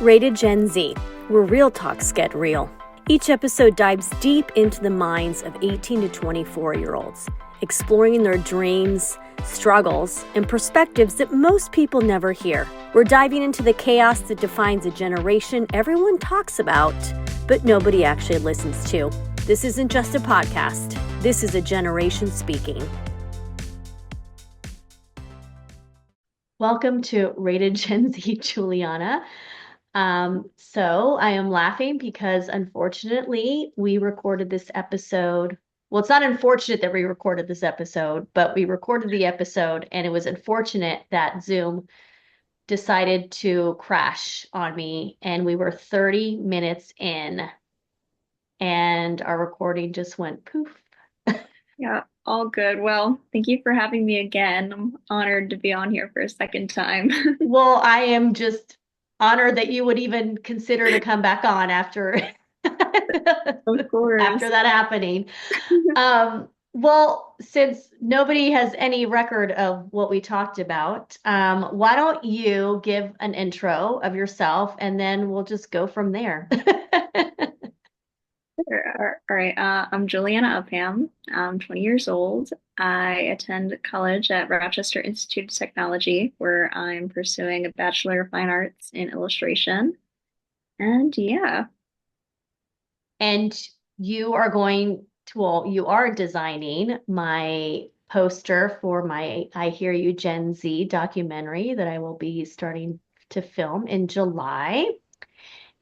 Rated Gen Z, where real talks get real. Each episode dives deep into the minds of 18 to 24-year-olds, exploring their dreams, struggles, and perspectives that most people never hear. We're diving into the chaos that defines a generation everyone talks about, but nobody actually listens to. This isn't just a podcast. This is a generation speaking. Welcome to Rated Gen Z, Juliana. So I am laughing because unfortunately we recorded this episode. Well, it's not unfortunate that we recorded this episode, but we recorded the episode and it was unfortunate that Zoom decided to crash on me and we were 30 minutes in and our recording just went poof. Yeah, all good. Well, thank you for having me again. I'm honored to be on here for a second time. Well, I am just honored that you would even consider to come back on after Of course. after that happening. Well, since nobody has any record of what we talked about, why don't you give an intro of yourself and then we'll just go from there. Sure. All right. I'm Juliana Upham. I'm 20 years old. I attend college at Rochester Institute of Technology, where I'm pursuing a Bachelor of Fine Arts in illustration. And yeah, And you are going to, well, you are designing my poster for my I Hear You Gen Z documentary that I will be starting to film in July.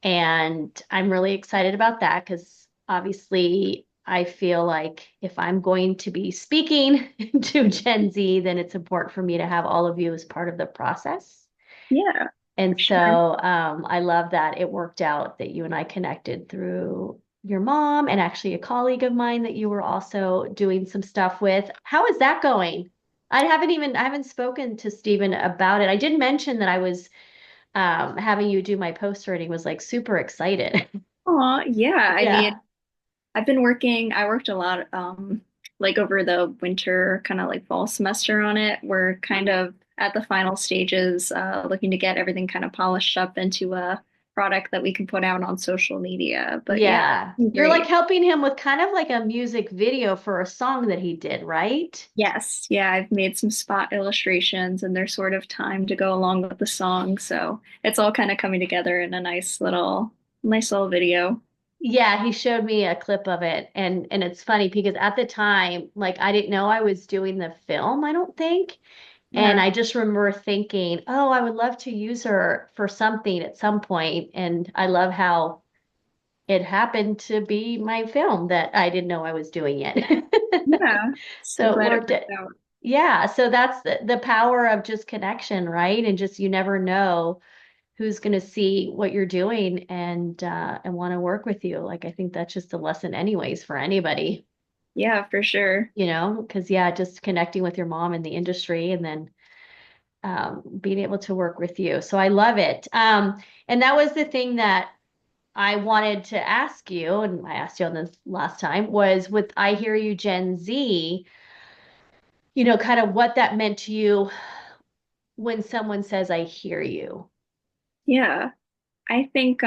And I'm really excited about that because obviously I feel like if I'm going to be speaking to Gen Z, then it's important for me to have all of you as part of the process. yeah, And for sure. so I love that it worked out that you and I connected through your mom and actually a colleague of mine that you were also doing some stuff with. How is that going? I haven't spoken to Stephen about it. I did mention that I was having you do my poster and he was like super excited. Oh, yeah. I mean, Yeah. I worked a lot, like over the winter, kind of like fall semester on it. We're kind of at the final stages, looking to get everything kind of polished up into a product that we can put out on social media. But yeah, Yeah. You're like great. helping him with kind of like a music video for a song that he did, right? Yes. Yeah, I've made some spot illustrations and they're sort of timed to go along with the song. So it's all kind of coming together in a nice little video. Yeah, he showed me a clip of it and it's funny because at the time, like I didn't know I was doing the film, I don't think. And Yeah. I just remember thinking, "Oh, I would love to use her for something at some point." And I love how it happened to be my film that I didn't know I was doing yet. Yeah. So So it glad it worked. worked out. Yeah, so that's the power of just connection, right? And just you never know who's going to see what you're doing and want to work with you. Like I think that's just a lesson anyways for anybody, Yeah, for sure. because yeah, just connecting with your mom in the industry and then being able to work with you. So I love it. And that was the thing that I wanted to ask you, and I asked you on this last time, was with I Hear You Gen Z, kind of what that meant to you when someone says, I hear you. Yeah. I think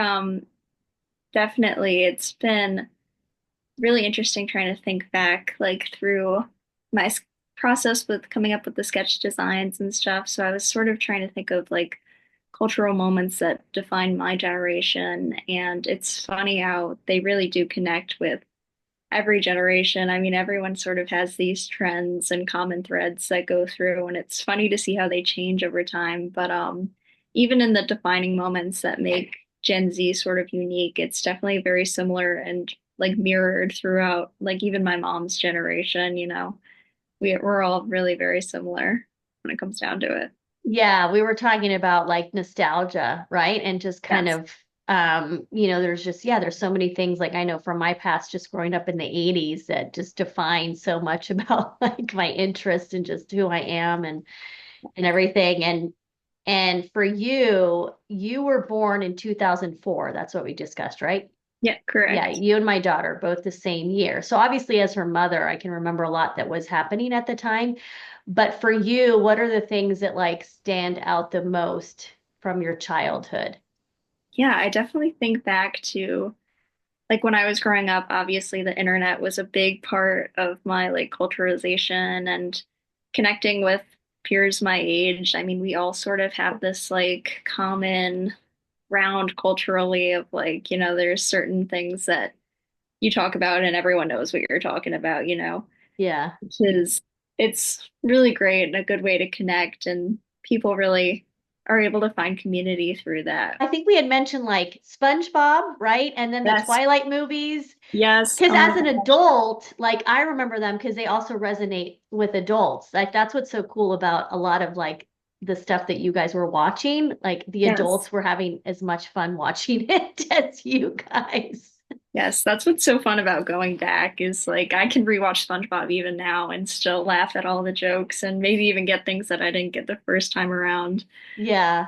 definitely it's been really interesting trying to think back like through my process with coming up with the sketch designs and stuff. So I was sort of trying to think of like cultural moments that define my generation. And it's funny how they really do connect with every generation. I mean, everyone sort of has these trends and common threads that go through, and it's funny to see how they change over time. But even in the defining moments that make Gen Z sort of unique, it's definitely very similar and like mirrored throughout, like even my mom's generation, we're all really very similar when it comes down to it. Yeah, we were talking about like nostalgia, right? And just kind Yes. of, there's just, yeah, there's so many things like I know from my past, just growing up in the 80s that just define so much about like my interest and just who I am and everything. And for you, you were born in 2004. That's what we discussed, right? Yeah, Yeah, correct. you and my daughter both the same year. So obviously, as her mother, I can remember a lot that was happening at the time. But for you, what are the things that like stand out the most from your childhood? Yeah, I definitely think back to like when I was growing up, obviously the internet was a big part of my like culturalization and connecting with peers my age. I mean, we all sort of have this like common ground culturally of like, there's certain things that you talk about and everyone knows what you're talking about, Yeah. which is it's really great and a good way to connect and people really are able to find community through that. I think we had mentioned like SpongeBob, right? And then the Yes. Twilight movies. Yes. Because Oh my as an gosh. adult, like I remember them because they also resonate with adults. Like that's what's so cool about a lot of like the stuff that you guys were watching. Like the Yes. adults were having as much fun watching it as you guys. Yes, that's what's so fun about going back is like I can rewatch SpongeBob even now and still laugh at all the jokes and maybe even get things that I didn't get the first time around. Yeah.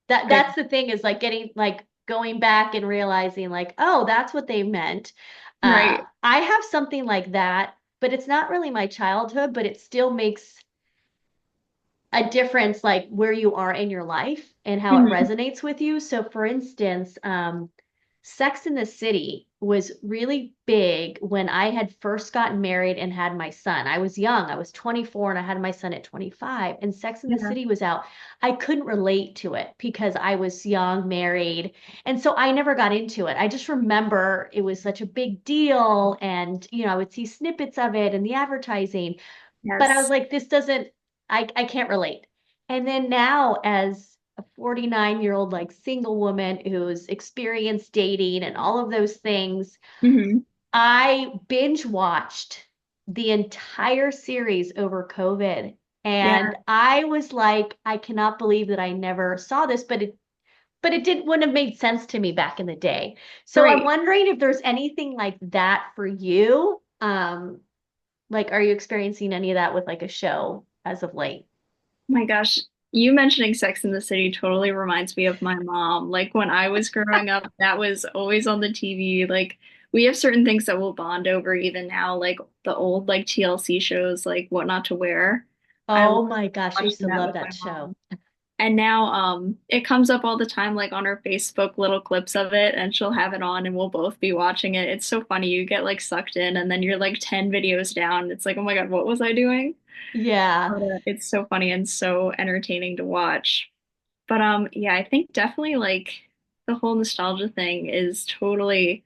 That But that's the thing is like getting like going back and realizing like, oh, that's what they meant. right. I have something like that, but it's not really my childhood, but it still makes a difference like where you are in your life and how it Hmm. resonates with you. So for instance, Sex in the City was really big when I had first gotten married and had my son. I was young. I was 24 and I had my son at 25 and Sex in the Yeah. City was out. I couldn't relate to it because I was young, married, and so I never got into it. I just remember it was such a big deal and I would see snippets of it and the advertising, but I was Yes. like, this doesn't, I can't relate. And then now, as a 49-year-old, like single woman who's experienced dating and all of those things, Hmm. I binge watched the entire series over COVID. Yeah. And I was like, I cannot believe that I never saw this, but it didn't wouldn't have made sense to me back in the day. So I'm Right. wondering if there's anything like that for you. Like, are you experiencing any of that with like a show as of late? My gosh, you mentioning Sex in the City totally reminds me of my mom. Like when I was growing up, that was always on the TV. Like we have certain things that we'll bond over even now, like the old like TLC shows, like What Not to Wear. I love Oh my gosh, I used watching to that love with my that show. mom. And now it comes up all the time like on her Facebook little clips of it and she'll have it on and we'll both be watching it. It's so funny. You get like sucked in and then you're like 10 videos down. It's like, "Oh my God, what was I doing?" Yeah. But it's so funny and so entertaining to watch. But yeah, I think definitely like the whole nostalgia thing is totally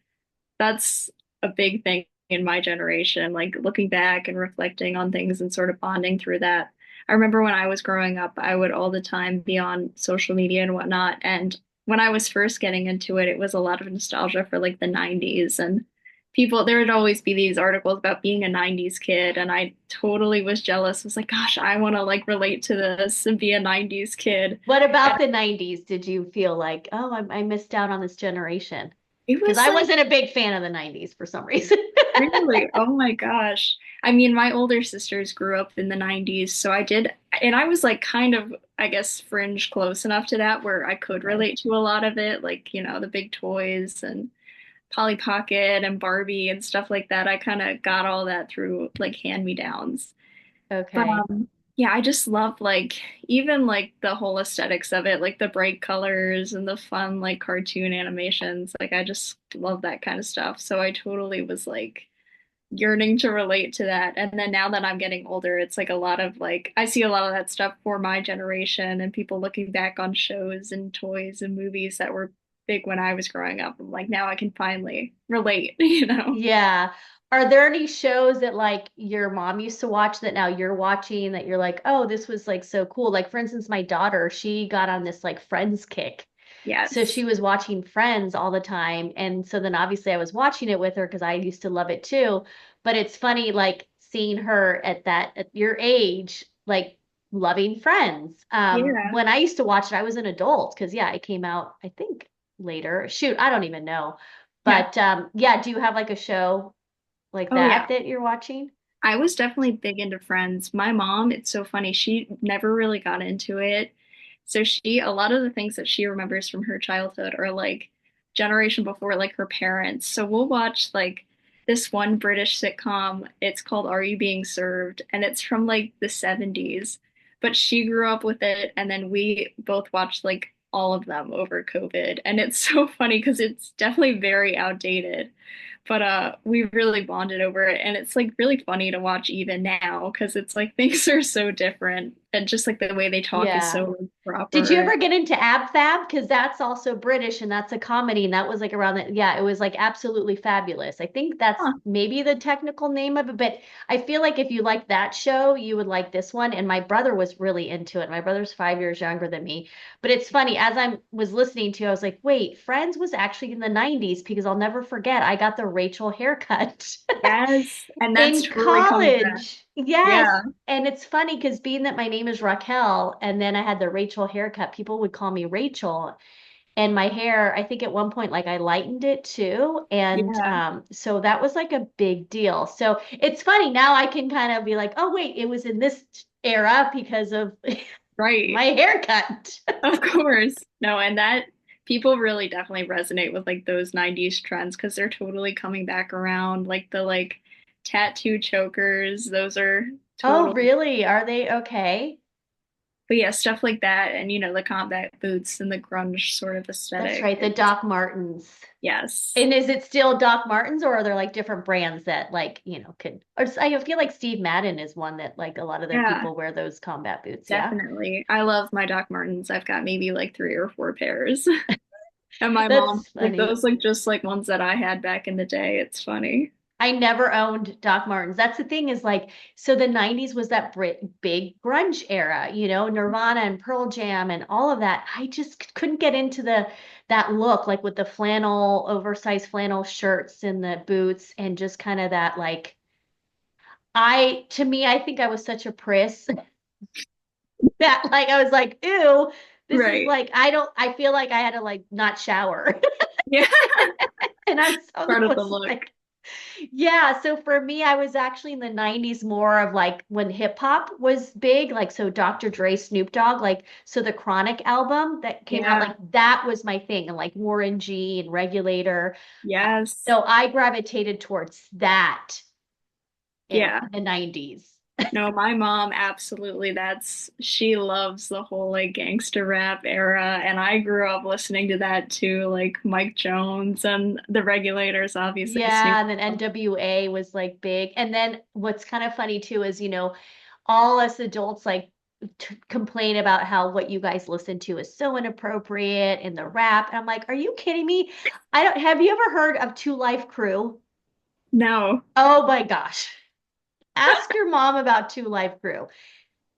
that's a big thing in my generation, like looking back and reflecting on things and sort of bonding through that. I remember when I was growing up, I would all the time be on social media and whatnot. And when I was first getting into it, it was a lot of nostalgia for like the 90s and people, there would always be these articles about being a 90s kid. And I totally was jealous. I was like, gosh, I want to like relate to this and be a 90s kid. What And about the 90s? Did you feel like, oh, I missed out on this generation? it Because was I like, wasn't a big fan of the 90s for some reason. really? Oh my gosh. I mean, my older sisters grew up in the 90s, so I did, and I was like kind of, I guess, fringe close enough to that where I could Okay. relate to a lot of it, like, the big toys and Polly Pocket and Barbie and stuff like that. I kind of got all that through like hand-me-downs. But Okay. yeah, I just love like even like the whole aesthetics of it, like the bright colors and the fun like cartoon animations. Like I just love that kind of stuff. So I totally was like yearning to relate to that. And then now that I'm getting older, it's like a lot of like I see a lot of that stuff for my generation and people looking back on shows and toys and movies that were big when I was growing up. I'm like now I can finally relate, you know? Yeah. Are there any shows that like your mom used to watch that now you're watching that you're like, oh, this was like so cool? Like, for instance, my daughter, she got on this like Friends kick. So she Yes. was watching Friends all the time. And so then obviously I was watching it with her because I used to love it too. But it's funny, like seeing her at your age, like loving Friends. Yeah. When I used to watch it, I was an adult because yeah, it came out, I think, later. Shoot, I don't even know. Yeah. But yeah, do you have like a show like Oh that yeah. that you're watching? I was definitely big into Friends. My mom, it's so funny, she never really got into it. So a lot of the things that she remembers from her childhood are like generation before like her parents. So we'll watch like this one British sitcom. It's called Are You Being Served? And it's from like the 70s. But she grew up with it and then we both watched like all of them over COVID. And it's so funny because it's definitely very outdated. But we really bonded over it. And it's like really funny to watch even now because it's like things are so different. And just like the way they talk is Yeah. so Did you proper. ever get into Ab Fab? Because that's also British and that's a comedy. And that was like around that. Yeah, it was like absolutely fabulous. I think that's Huh. maybe the technical name of it. But I feel like if you like that show, you would like this one. And my brother was really into it. My brother's 5 years younger than me. But it's funny, as I was listening to, I was like, wait, Friends was actually in the 90s because I'll never forget. I got the Rachel haircut. Yes. And that's In totally coming back. college. Yes. Yeah. And it's funny because being that my name is Raquel and then I had the Rachel haircut, people would call me Rachel. And my hair, I think at one point, like I lightened it too. And Yeah. so that was like a big deal. So it's funny now I can kind of be like, oh, wait, it was in this era because of my Right. haircut. Of course. No, and that people really definitely resonate with like those 90s trends because they're totally coming back around. Like the like tattoo chokers, those are Oh, totally, really? Are they okay? but yeah, stuff like that. And you know, the combat boots and the grunge sort of That's aesthetic. right, the It's, Doc Martens. yes. And is it still Doc Martens or are there like different brands that like, could, or I feel like Steve Madden is one that like a lot of their Yeah, people wear those combat boots. Yeah. definitely. I love my Doc Martens. I've got maybe like three or four pairs. And my mom, That's like funny. those like just like ones that I had back in the day. It's funny. I never owned Doc Martens. That's the thing is like, so the 90s was that big grunge era, Nirvana and Pearl Jam and all of that. I just couldn't get into that look, like with the flannel, oversized flannel shirts and the boots and just kind of that like, to me, I think I was such a priss that like I was like, ew, this is Right. like I feel like I had to like not shower. Yeah. And I'm so Part that of the was look. like yeah, so for me I was actually in the 90s more of like when hip hop was big, like so Dr. Dre, Snoop Dogg, like so the Chronic album that came out Yeah. like that was my thing and like Warren G and Regulator. Yes. So I gravitated towards that in Yeah. the 90s. No, my mom absolutely she loves the whole like gangster rap era and I grew up listening to that too, like Mike Jones and the Regulators, obviously Snoop Yeah, and then Dogg. NWA was like big. And then what's kind of funny too is, all us adults like complain about how what you guys listen to is so inappropriate in the rap. And I'm like, are you kidding me? I don't, have you ever heard of Two Life Crew? No. Oh my gosh. Ask your mom about Two Life Crew.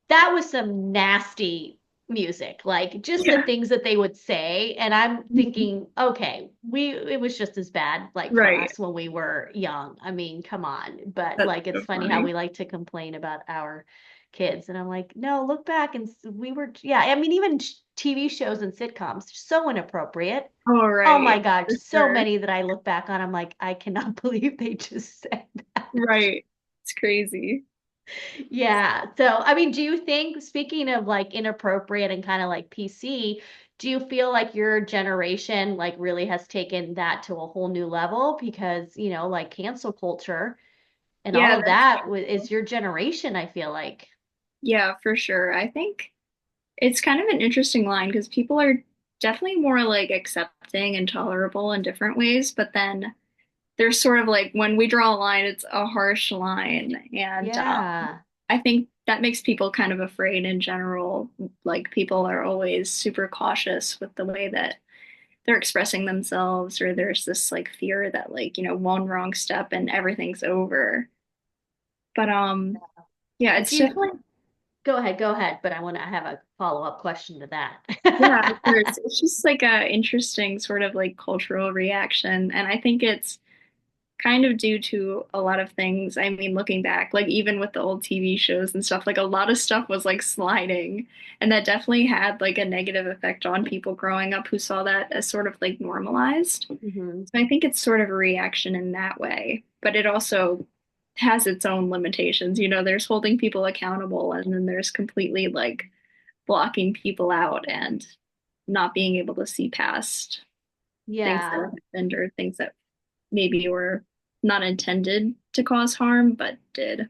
That was some nasty music, like just the Yeah. things that they would say. And I'm thinking, okay, it was just as bad like for Right. us when we were young. I mean, come on. But That's like it's so funny how funny. we like to complain about our kids. And I'm like, no, look back and we were, yeah, I mean, even TV shows and sitcoms, so inappropriate. All Oh my right. gosh, For so sure. many that I look back on, I'm like, I cannot believe they just said that. Right. It's crazy. Yeah. So, I mean, do you think, speaking of like inappropriate and kind of like PC, do you feel like your generation like really has taken that to a whole new level? Because, like cancel culture and all Yeah, of that's that true. is your generation, I feel like. Yeah, for sure. I think it's kind of an interesting line because people are definitely more like accepting and tolerable in different ways, but then there's sort of like when we draw a line, it's a harsh line. And Yeah. I think that makes people kind of afraid in general. Like people are always super cautious with the way that they're expressing themselves, or there's this like fear that like, you know, one wrong step and everything's over. But yeah, it's Do you definitely go ahead, but I have a follow-up question to yeah, of that. course. It's just like a interesting sort of like cultural reaction. And I think it's kind of due to a lot of things. I mean, looking back, like even with the old TV shows and stuff, like a lot of stuff was like sliding. And that definitely had like a negative effect on people growing up who saw that as sort of like normalized. hmm So I think it's sort of a reaction in that way. But it also has its own limitations. You know, there's holding people accountable, and then there's completely like blocking people out and not being able to see past things that Yeah. have happened or things that maybe were not intended to cause harm, but did.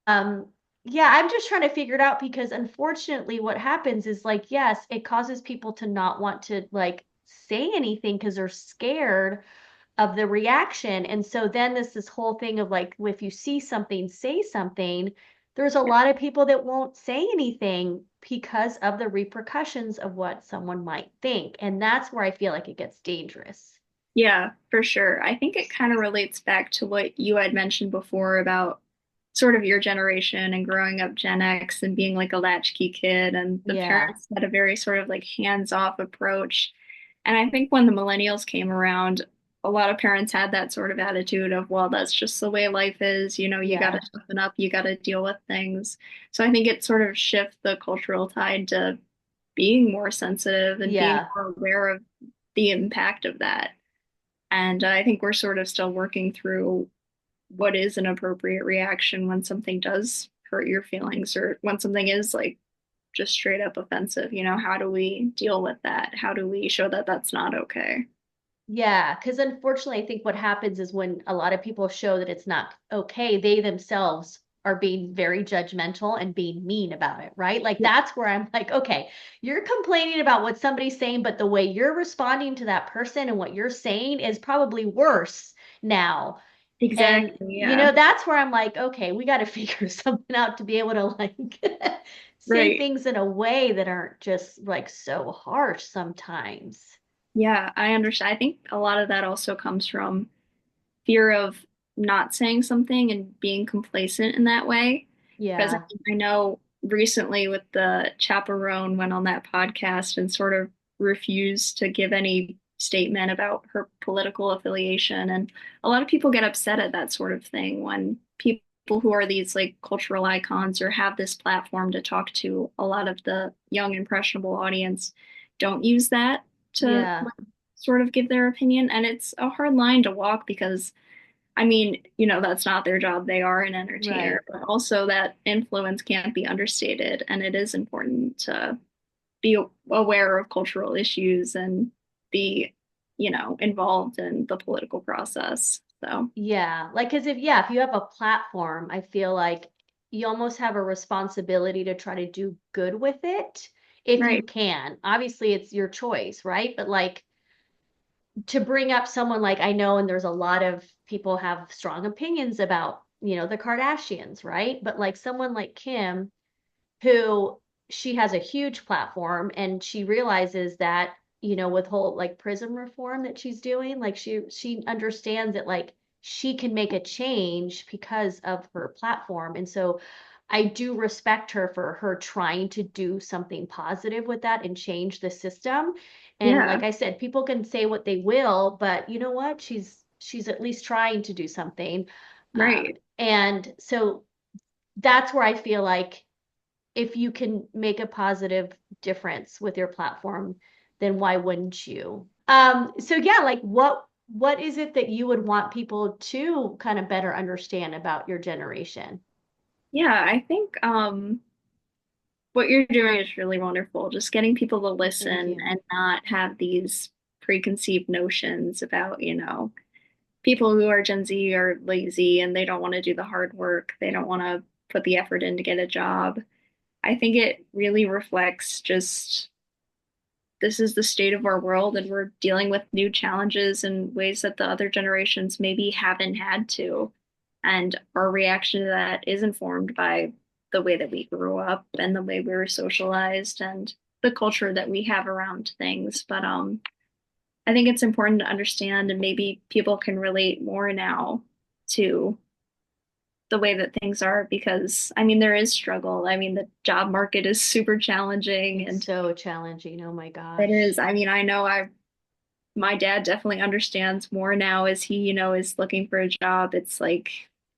Um, yeah, I'm just trying to figure it out because unfortunately what happens is like, yes, it causes people to not want to like say anything because they're scared of the reaction. And so then this whole thing of like, if you see something, say something. There's a lot of people that won't say anything because of the repercussions of what someone might think. And that's where I feel like it gets dangerous. Yeah, for sure. I think it kind of relates back to what you had mentioned before about sort of your generation and growing up Gen X and being like a latchkey kid, and the Yeah. parents had a very sort of like hands-off approach. And I think when the millennials came around, a lot of parents had that sort of attitude of, well, that's just the way life is, you got to Yeah. toughen up, you got to deal with things. So I think it sort of shifts the cultural tide to being more sensitive and being Yeah. more aware of the impact of that. And I think we're sort of still working through what is an appropriate reaction when something does hurt your feelings or when something is like just straight up offensive. How do we deal with that? How do we show that that's not okay? Yeah, because unfortunately, I think what happens is when a lot of people show that it's not okay, they themselves are being very judgmental and being mean about it, right? Like Yeah, that's where I'm like, okay, you're complaining about what somebody's saying, but the way you're responding to that person and what you're saying is probably worse now. And exactly. Yeah. that's where I'm like, okay, we got to figure something out to be able to like say Right. things in a way that aren't just like so harsh sometimes. Yeah, I understand. I think a lot of that also comes from fear of not saying something and being complacent in that way. Because Yeah. I know recently with the chaperone went on that podcast and sort of refused to give any statement about her political affiliation. And a lot of people get upset at that sort of thing when people who are these like cultural icons or have this platform to talk to a lot of the young, impressionable audience don't use that to Yeah. like, sort of give their opinion. And it's a hard line to walk because I mean, that's not their job. They are an entertainer, Right. but also that influence can't be understated. And it is important to be aware of cultural issues and be, involved in the political process. So, Yeah. Like, cause if you have a platform, I feel like you almost have a responsibility to try to do good with it if you right. can. Obviously, it's your choice, right? But like to bring up someone like I know, and there's a lot of people have strong opinions about, the Kardashians, right? But like someone like Kim, who she has a huge platform and she realizes that with whole like prison reform that she's doing, like she understands that like she can make a change because of her platform. And so I do respect her for her trying to do something positive with that and change the system. And like Yeah, I said, people can say what they will, but you know what, she's at least trying to do something. right. And so that's where I feel like if you can make a positive difference with your platform, then why wouldn't you? So yeah, like what is it that you would want people to kind of better understand about your generation? Yeah, I think what you're doing is really wonderful. Just getting people to Well, thank listen you. and not have these preconceived notions about, people who are Gen Z are lazy and they don't want to do the hard work. They don't want to put the effort in to get a job. I think it really reflects just this is the state of our world and we're dealing with new challenges in ways that the other generations maybe haven't had to. And our reaction to that is informed by the way that we grew up and the way we were socialized and the culture that we have around things. But I think it's important to understand, and maybe people can relate more now to the way that things are because I mean, there is struggle. I mean, the job market is super challenging It's and so challenging. Oh my it is. gosh. I mean, I know my dad definitely understands more now as he, is looking for a job. It's like,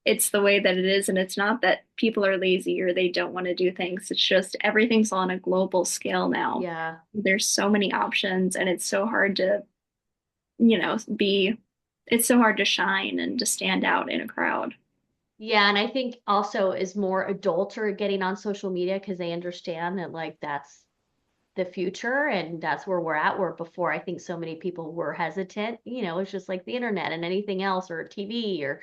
it's the way that it is. And it's not that people are lazy or they don't want to do things. It's just everything's on a global scale now. Yeah. There's so many options and it's so hard to be it's so hard to shine and to stand out in a crowd. Yeah, and I think also as more adults are getting on social media because they understand that like that's the future and that's where we're at. Where before I think so many people were hesitant, it's just like the internet and anything else or TV or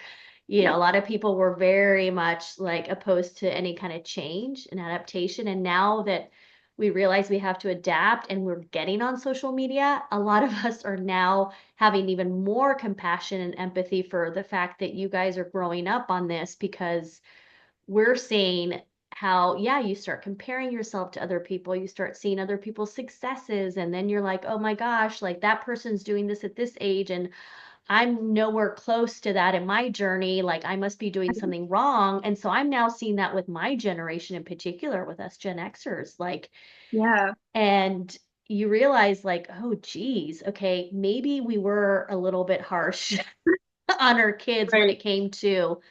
Yep. A lot of people were very much like opposed to any kind of change and adaptation. And now that we realize we have to adapt and we're getting on social media, a lot of us are now having even more compassion and empathy for the fact that you guys are growing up on this because we're seeing how, yeah, you start comparing yourself to other people, you start seeing other people's successes, and then you're like, oh my gosh, like that person's doing this at this age, and I'm nowhere close to that in my journey. Like I must be doing something wrong. And so I'm now seeing that with my generation in particular, with us Gen Xers, like, Yeah, and you realize like, oh geez, okay, maybe we were a little bit harsh on our kids when right. it came to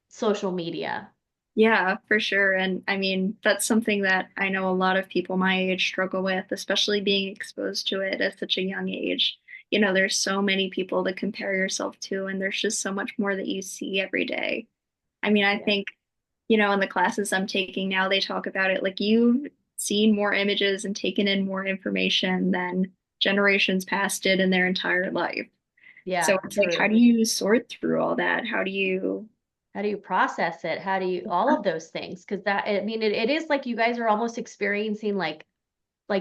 social media. Yeah, for sure. And I mean, that's something that I know a lot of people my age struggle with, especially being exposed to it at such a young age. There's so many people to compare yourself to, and there's just so much more that you see every day. I mean, I Yeah. think, in the classes I'm taking now, they talk about it like you've seen more images and taken in more information than generations past did in their entire life. So Yeah, it's like, how true. do you sort through all that? How do you, How do you process it? How do you, all of those things? Because that, I mean, it is like you guys are almost experiencing like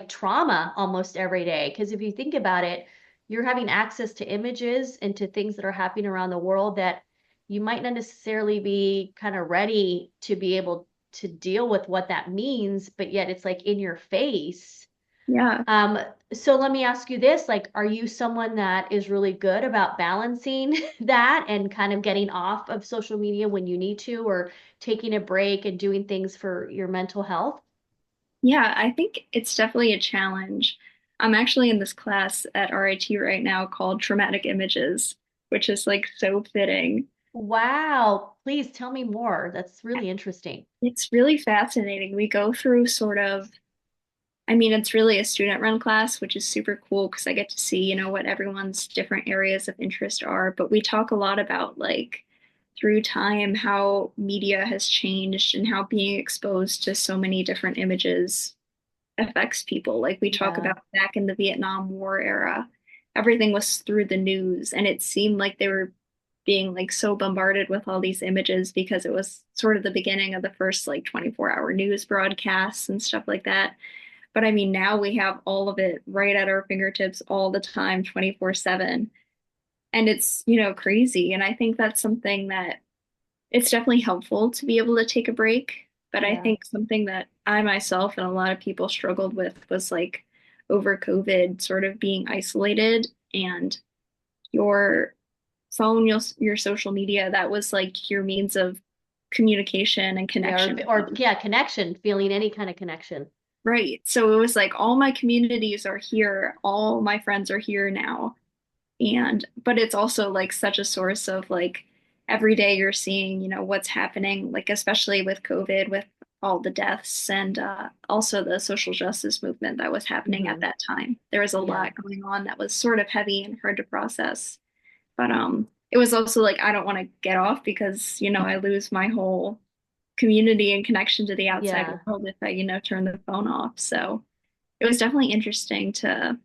trauma almost every day. Because if you think about it, you're having access to images and to things that are happening around the world that you might not necessarily be kind of ready to be able to deal with what that means, but yet it's like in your face. yeah. Um, so let me ask you this, like, are you someone that is really good about balancing that and kind of getting off of social media when you need to, or taking a break and doing things for your mental health? Yeah, I think it's definitely a challenge. I'm actually in this class at RIT right now called Traumatic Images, which is like so fitting. Wow, please tell me more. That's really interesting. It's really fascinating. We go through sort of, I mean, it's really a student-run class, which is super cool because I get to see, what everyone's different areas of interest are. But we talk a lot about like through time how media has changed and how being exposed to so many different images affects people. Like we talk Yeah, about back in the Vietnam War era, everything was through the news, and it seemed like they were being like so bombarded with all these images because it was sort of the beginning of the first like 24-hour news broadcasts and stuff like that. But I mean, now we have all of it right at our fingertips all the time, 24/7. And it's, crazy. And I think that's something that it's definitely helpful to be able to take a break. But I yeah, think something that I myself and a lot of people struggled with was like over COVID, sort of being isolated and your phone, your social media, that was like your means of communication and yeah, connection with or them. yeah, connection, feeling any kind of connection. Right. So it was like all my communities are here, all my friends are here now. But it's also like such a source of like every day you're seeing, what's happening, like especially with COVID, with all the deaths and also the social justice movement that was happening at Hmm. that time. There was a Yeah, lot going on that was sort of heavy and hard to process. But it was also like I don't want to get off because, I lose my whole community and connection to the outside yeah, world if I, turn the phone off. So it was definitely interesting to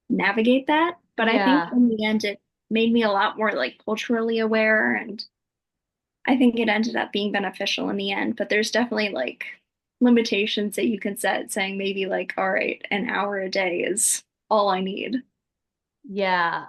navigate that. But I think yeah. in the end, it made me a lot more like culturally aware. And I think it ended up being beneficial in the end. But there's definitely like limitations that you can set, saying maybe like, all right, an hour a day is all I need. Yeah.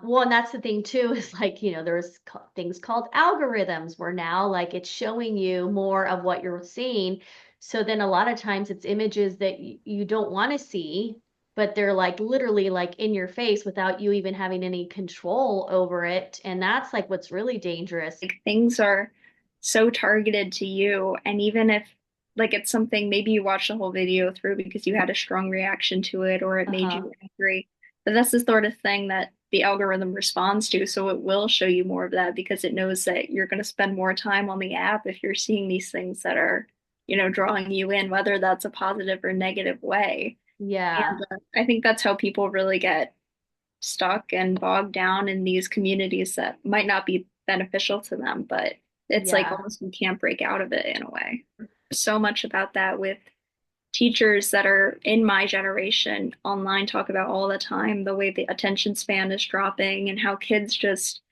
Well, and that's the thing too, is like, there's things called algorithms where now like it's showing you more of what you're seeing. So then a lot of times it's images that you don't want to see, but they're like literally like in your face without you even having any control over it. And that's like what's really dangerous. Like things are so targeted to you. And even if like it's something maybe you watched the whole video through because you had a strong reaction to it or it made Uh-huh. you angry, but that's the sort of thing that the algorithm responds to. So it will show you more of that because it knows that you're going to spend more time on the app if you're seeing these things that are, drawing you in, whether that's a positive or negative way. Yeah. And I think that's how people really get stuck and bogged down in these communities that might not be beneficial to them, but it's like Yeah. almost you can't break out of it in a way. So much about that with teachers that are in my generation online talk about all the time the way the attention span is dropping and how kids just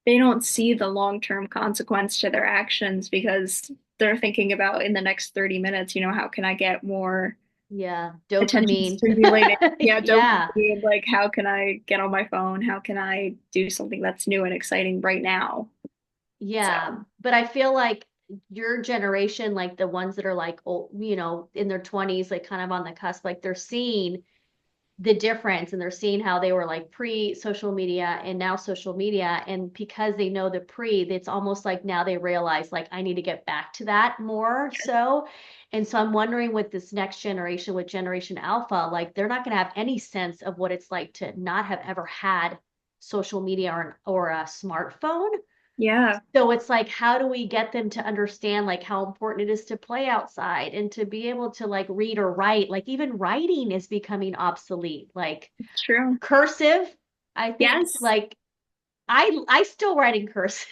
they don't see the long-term consequence to their actions because they're thinking about in the next 30 minutes, how can I get more Yeah, attention dopamine. stimulating? Yeah, Yeah. dopamine, like how can I get on my phone? How can I do something that's new and exciting right now? Yeah, So, but I feel like your generation, like the ones that are like old, in their 20s, like kind of on the cusp, like they're seeing the difference and they're seeing how they were like pre-social media and now social media. And because they know the pre, it's almost like now they realize like I need to get back to that more so. And so I'm wondering with this next generation, with Generation Alpha, like they're not going to have any sense of what it's like to not have ever had social media or a smartphone. yeah, So it's like, how do we get them to understand like how important it is to play outside and to be able to like read or write? Like even writing is becoming obsolete. Like it's true. cursive, I think Yes. like I still write in cursive.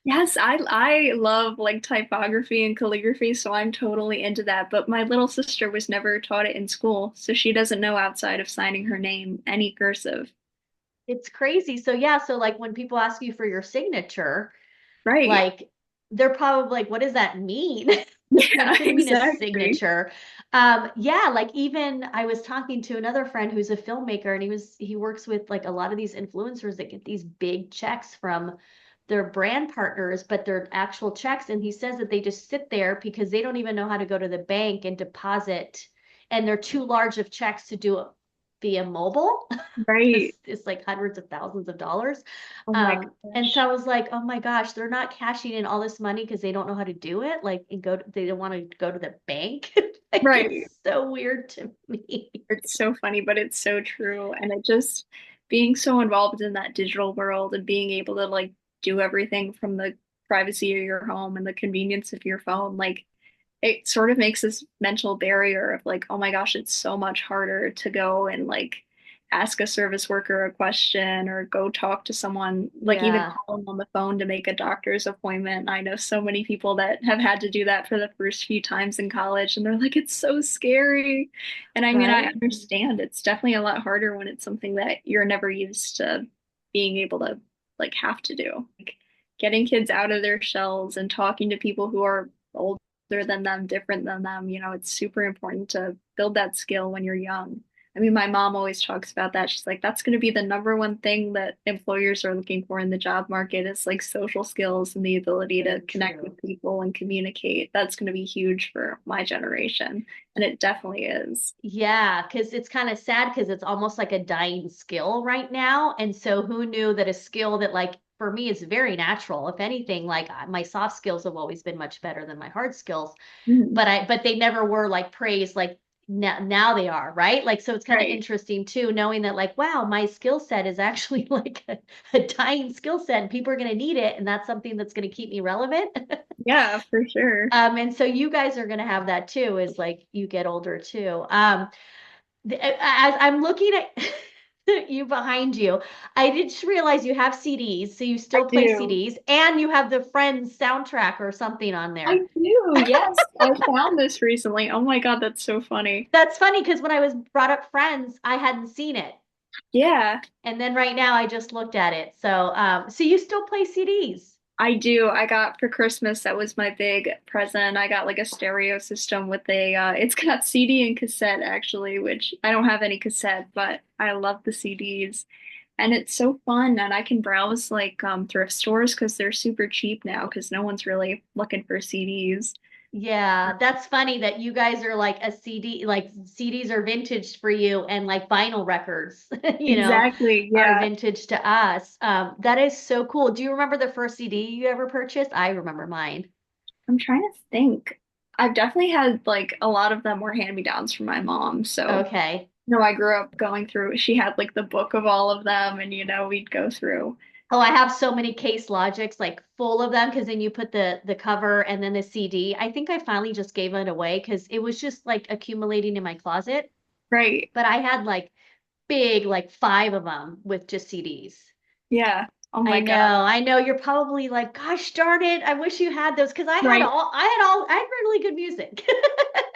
Yes, I love like typography and calligraphy, so I'm totally into that. But my little sister was never taught it in school, so she doesn't know outside of signing her name any cursive. It's crazy. So yeah, so like when people ask you for your signature, Right. like they're probably like, what does that mean? Like, Yeah, what do you mean a exactly. signature? Yeah, like even I was talking to another friend who's a filmmaker and he works with like a lot of these influencers that get these big checks from their brand partners, but they're actual checks. And he says that they just sit there because they don't even know how to go to the bank and deposit, and they're too large of checks to do it via mobile because Right. it's like hundreds of thousands of dollars. Oh my And so gosh. I was like, oh my gosh, they're not cashing in all this money because they don't know how to do it. Like, they don't want to go to the bank. Like, Right. it's so weird to me. It's so funny, but it's so true. And it just being so involved in that digital world and being able to like do everything from the privacy of your home and the convenience of your phone, like it sort of makes this mental barrier of like, oh my gosh, it's so much harder to go and like ask a service worker a question or go talk to someone, like even Yeah, call them on the phone to make a doctor's appointment. I know so many people that have had to do that for the first few times in college, and they're like, it's so scary. And I mean, I right. understand it's definitely a lot harder when it's something that you're never used to being able to like have to do. Like, getting kids out of their shells and talking to people who are older than them, different than them. It's super important to build that skill when you're young. I mean, my mom always talks about that. She's like, that's going to be the number one thing that employers are looking for in the job market is like social skills and the ability to So connect true. with people and communicate. That's going to be huge for my generation. And it definitely is. Yeah, because it's kind of sad because it's almost like a dying skill right now. And so who knew that a skill that like for me is very natural. If anything, like my soft skills have always been much better than my hard skills, Mhm. but they never were like praised like now they are, right? Like so it's kind of Right. interesting too, knowing that like, wow, my skill set is actually like a dying skill set and people are going to need it, and that's something that's going to keep me relevant. Yeah, for sure. And so you guys are going to have that too, as like you get older too. As I'm looking at you behind you, I did just realize you have CDs, so you I still play do. CDs, and you have the Friends soundtrack or something on I there. do. Yes. I found this recently. Oh my God, that's so funny. That's funny because when I was brought up Friends, I hadn't seen it. Yeah. And then right now I just looked at it. So you still play CDs. I do. I got for Christmas, that was my big present. I got like a stereo system with it's got CD and cassette actually, which I don't have any cassette, but I love the CDs. And it's so fun and I can browse like thrift stores because they're super cheap now because no one's really looking for CDs. Yeah, that's funny that you guys are like a CD, like CDs are vintage for you and like vinyl records, Exactly. are Yeah. vintage to us. That is so cool. Do you remember the first CD you ever purchased? I remember mine. I'm trying to think. I've definitely had like a lot of them were hand-me-downs from my mom. So Okay. no, I grew up going through, she had like the book of all of them and we'd go through. Oh, I have so many Case Logics, like full of them, because then you put the cover and then the CD. I think I finally just gave it away because it was just like accumulating in my closet. Right. But I had like big, like five of them with just CDs. Yeah. Oh my God. I know. You're probably like, gosh darn it, I wish you had those because Right. I had really good music.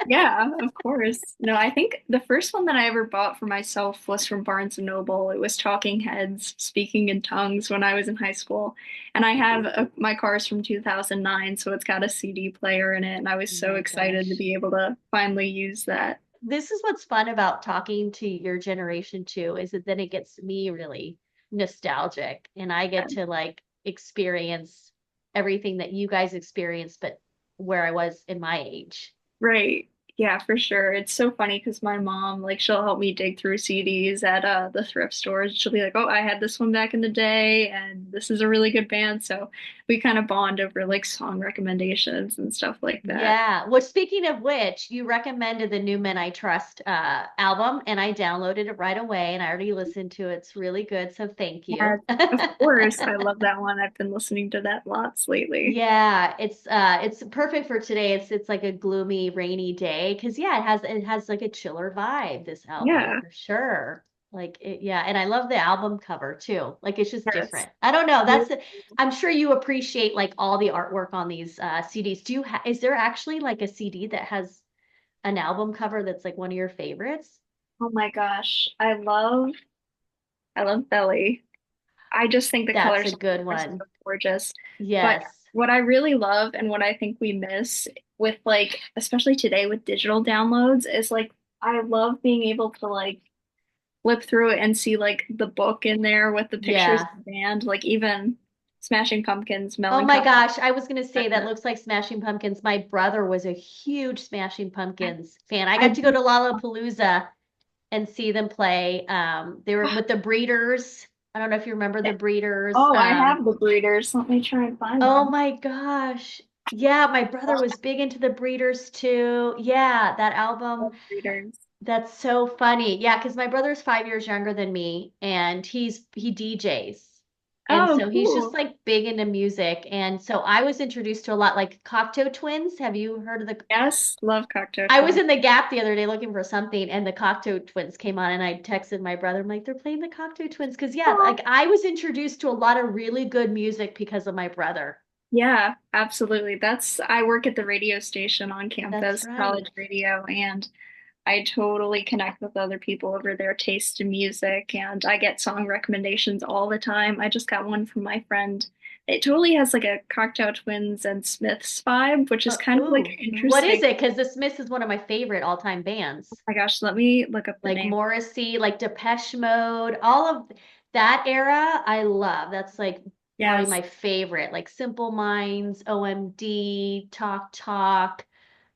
Yeah, of course. No, I think the first one that I ever bought for myself was from Barnes and Noble. It was Talking Heads, Speaking in Tongues when I was in high school. And I have my car's from 2009, so it's got a CD player in it. And I was Oh so my excited to gosh. be able to finally use that. This is what's fun about talking to your generation too, is that then it gets me really nostalgic and I get to like experience everything that you guys experienced, but where I was in my age. Right. Yeah, for sure. It's so funny because my mom, like, she'll help me dig through CDs at the thrift stores. She'll be like, "Oh, I had this one back in the day, and this is a really good band." So we kind of bond over like song recommendations and stuff like that. Yeah. Well, speaking of which, you recommended the New Men I Trust album, and I downloaded it right away, and I already listened to it. It's really good, so thank Yeah, you. of course. I love that one. I've been listening to that lots lately. Yeah, it's perfect for today. It's like a gloomy, rainy day because yeah, it has like a chiller vibe, this album Yeah. for sure. Like it, yeah, and I love the album cover too. Like it's just Yes. different. I don't know. I'm sure you appreciate like all the artwork on these CDs. Is there actually like a CD that has an album cover that's like one of your favorites? Oh my gosh. I love Belly. I just think the That's colors a good are so one. gorgeous. But Yes. what I really love and what I think we miss with like, especially today with digital downloads, is like I love being able to like flip through it and see like the book in there with the pictures Yeah. of the band, like even Smashing Pumpkins, Oh my Melancholy. gosh, I was gonna say that looks like Smashing Pumpkins. My brother was a huge Smashing Pumpkins fan. I got I to go to Lollapalooza and see them play. They were with the Breeders. I don't know if you remember the Breeders. oh, I have the breeders. Let me try and find Oh them. my gosh. Yeah, my brother was big into the Breeders too. Yeah, that album. Love breeders. That's so funny. Yeah, because my brother's 5 years younger than me and he DJs. And Oh, so he's just cool. like big into music. And so I was introduced to a lot like Cocteau Twins. Have you heard of the Yes, love Cocteau I was Twins. in the Gap the other day looking for something and the Cocteau Twins came on and I texted my brother. I'm like, they're playing the Cocteau Twins. Because yeah, Oh, like I was introduced to a lot of really good music because of my brother. yeah, absolutely. I work at the radio station on That's campus, right. college radio, and I totally connect with other people over their taste in music, and I get song recommendations all the time. I just got one from my friend. It totally has like a Cocteau Twins and Smiths vibe, which is kind of like Ooh, what is interesting. it? Because the Smiths is one of my favorite all-time Oh bands. my gosh, let me look up the Like name. Morrissey, like Depeche Mode, all of that era, I love. That's like probably Yes, my favorite. Like Simple Minds, OMD, Talk Talk,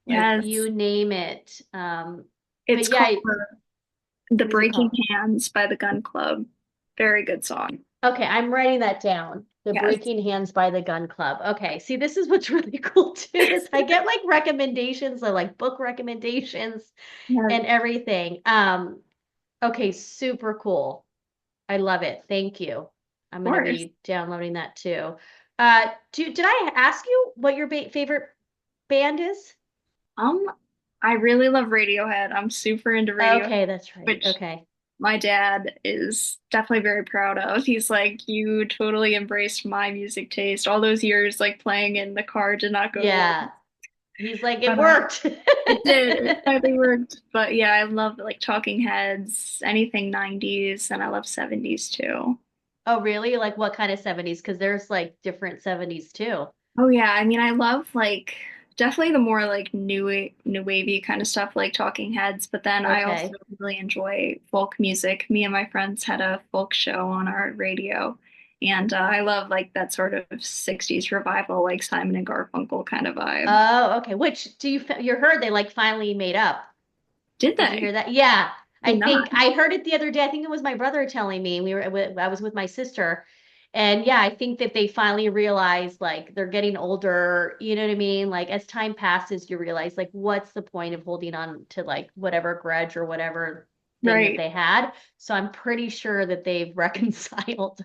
like yes. you name it. But It's called yeah, The what is it Breaking called? Hands by the Gun Club. Very good song. Okay, I'm writing that down. The Yes. Breaking Hands by the Gun Club. Okay, see, this is what's really cool too, is I get like recommendations, so like book recommendations Yes, and everything. Okay, super cool. I love it. Thank you. I'm of going to course. be downloading that too. Did I ask you what your favorite band is? Um, I really love Radiohead. I'm super into Radiohead, Okay, that's right. which Okay. my dad is definitely very proud of. He's like, you totally embraced my music taste. All those years like playing in the car did not go to Yeah. waste. He's like, it But worked. it did. It finally worked. But yeah, I love like Talking Heads, anything 90s, and I love 70s too. Oh, really? Like what kind of 70s? Because there's like different 70s too. Oh yeah, I mean I love like definitely the more like new wavy kind of stuff like Talking Heads, but then I also Okay. really enjoy folk music. Me and my friends had a folk show on our radio, and I love like that sort of 60s revival like Simon and Garfunkel kind of vibe. Oh, okay. Which do you heard they like finally made up? Did Did you hear they? that? Yeah. I Did think not. I heard it the other day. I think it was my brother telling me. I was with my sister. And yeah, I think that they finally realized like they're getting older, you know what I mean? Like as time passes, you realize like what's the point of holding on to like whatever grudge or whatever thing that Right. they had. So I'm pretty sure that they've reconciled,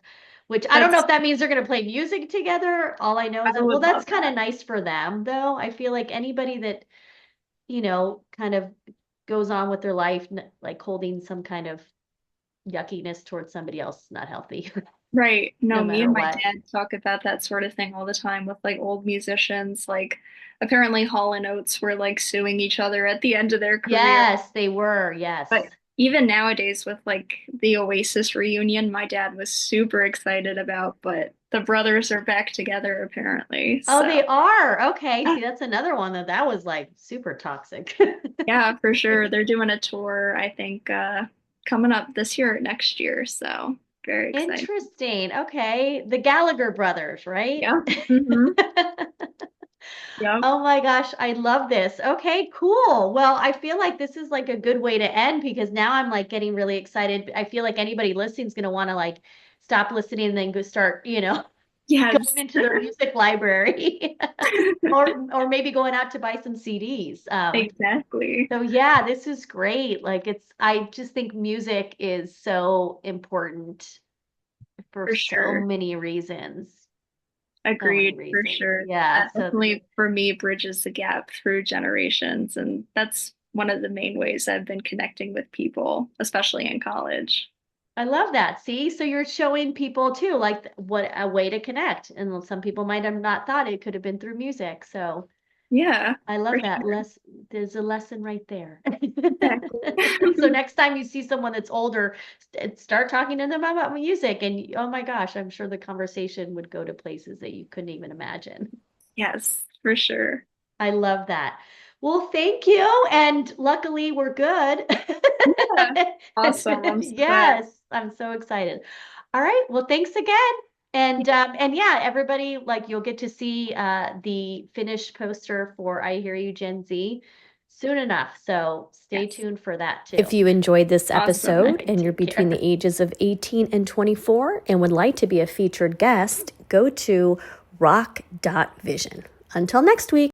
which I don't know That's if that means they're going to play music together. All I know is I that, well, would that's love kind of that. nice for them, though. I feel like anybody that kind of goes on with their life, like holding some kind of yuckiness towards somebody else is not healthy. Right. no No, me matter and my what. dad talk about that sort of thing all the time with like old musicians. Like apparently Hall and Oates were like suing each other at the end of their career. Yes, they were. Yes. But even nowadays with like the Oasis reunion, my dad was super excited about, but the brothers are back together apparently. Oh, So they are. Okay. See, that's another one that was like super toxic. yeah, for sure. They're doing a tour, I think, coming up this year or next year. So very exciting. Interesting. Okay. The Gallagher brothers, right? Yeah. Hmm. Yep. Oh my gosh, I love this. Okay, cool. Well, I feel like this is like a good way to end because now I'm like getting really excited. I feel like anybody listening is going to want to like stop listening and then go start, going Yes. into their music library or maybe going out to buy some CDs. Exactly. So yeah, this is great. Like I just think music is so important for For so sure. many reasons. So many Agreed, for reasons. sure. Yeah. That So definitely for me bridges the gap through generations. And that's one of the main ways I've been connecting with people, especially in college. I love that. See, so you're showing people too, like what a way to connect. And some people might have not thought it could have been through music. So Yeah, I for love that. sure. There's a lesson right there. Exactly. So next time you see someone that's older, start talking to them about music. And oh my gosh, I'm sure the conversation would go to places that you couldn't even imagine. Yes, for sure. I love that. Well, thank you. And luckily, we're good. Yeah. Awesome. I'm so glad. Yes, I'm so excited. All right. Well, thanks again. And yeah, everybody, like you'll get to see the finished poster for I Hear You Gen Z soon enough. So stay Yes. tuned for that If too. you enjoyed this Awesome. episode and you're Take between care. the ages of 18 and 24 and would like to be a featured guest, go to rock.vision. Until next week.